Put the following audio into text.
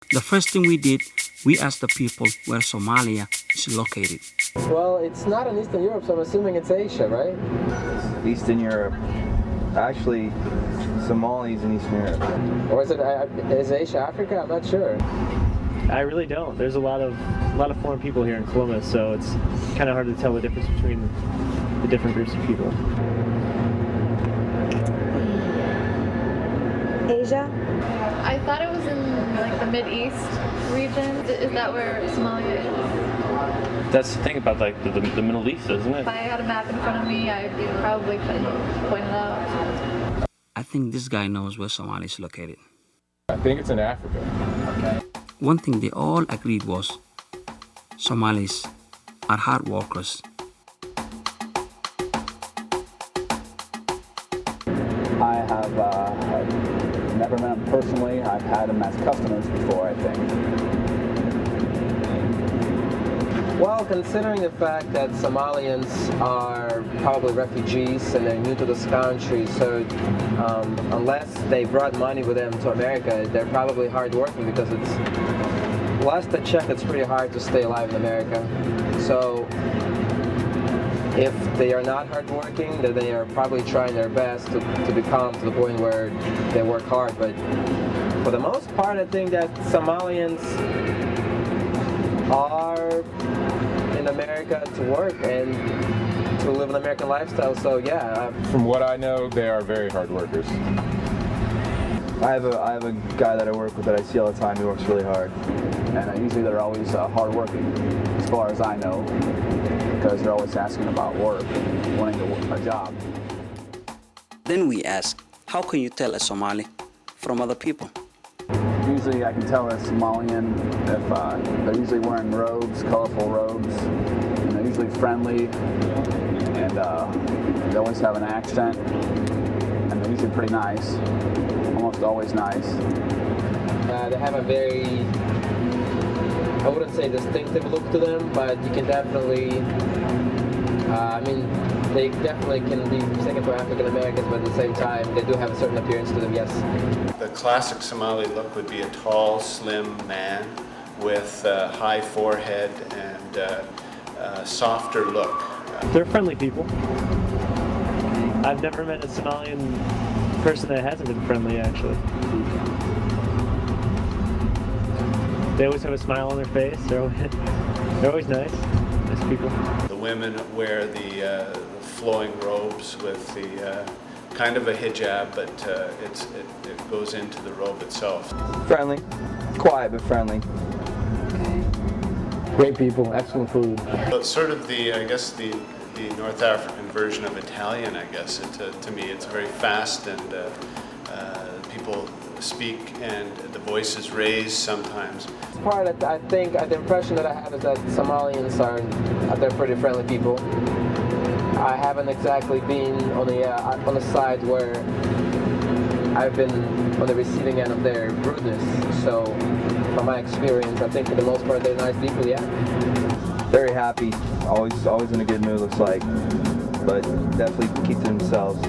The first thing we did, we asked the people where Somalia is located. Well, it's not in Eastern Europe, so I'm assuming it's Asia, right? Eastern Europe. Actually, Somalis in Eastern Europe. Or is Asia Africa? I'm not sure. I really don't. There's a lot of foreign people here in Columbus, so it's kind of hard to tell the difference between the different groups of people. Asia? I thought it was in like the Mid-East region. Is that where Somalia is? That's the thing about like the Middle East, isn't it? If I had a map in front of me, I probably could point it out. I think this guy knows where Somalia is located. I think it's in Africa. Okay. One thing they all agreed was Somalis are hard workers. I have never met them personally. I've had them as customers before, I think. Well, considering the fact that Somalians are probably refugees and they're new to this country, so unless they brought money with them to America, they're probably hardworking because last I checked, it's pretty hard to stay alive in America. So if they are not hardworking, then they are probably trying their best to become to the point where they work hard. But for the most part, I think that Somalians are in America to work and to live an American lifestyle. So yeah. From what I know, they are very hard workers. I have a guy that I work with that I see all the time. He works really hard. And usually they're always hard working, as far as I know, because they're always asking about work, wanting a job. Then we asked, how can you tell a Somali from other people? Usually I can tell a Somalian if they're usually wearing robes, colorful robes, and they're usually friendly, and they always have an accent, and they're usually pretty nice, almost always nice. They have a very, I wouldn't say distinctive look to them, but you can definitely, they definitely can be mistaken for African Americans, but at the same time, they do have a certain appearance to them, yes. The classic Somali look would be a tall, slim man with a high forehead and a softer look. They're friendly people. I've never met a Somalian person that hasn't been friendly, actually. They always have a smile on their face. They're always nice people. The women wear the flowing robes with the kind of a hijab, but it goes into the robe itself. Friendly, quiet but friendly. Great people, excellent food. It's sort of the North African version of Italian, I guess. To me, it's very fast and people speak and the voice is raised sometimes. Part of, I think the impression that I have is that Somalians they're pretty friendly people. I haven't exactly been on the side where I've been on the receiving end of their rudeness. So from my experience, I think for the most part they're nice people, yeah. Very happy, always in a good mood, looks like, but definitely keep to themselves.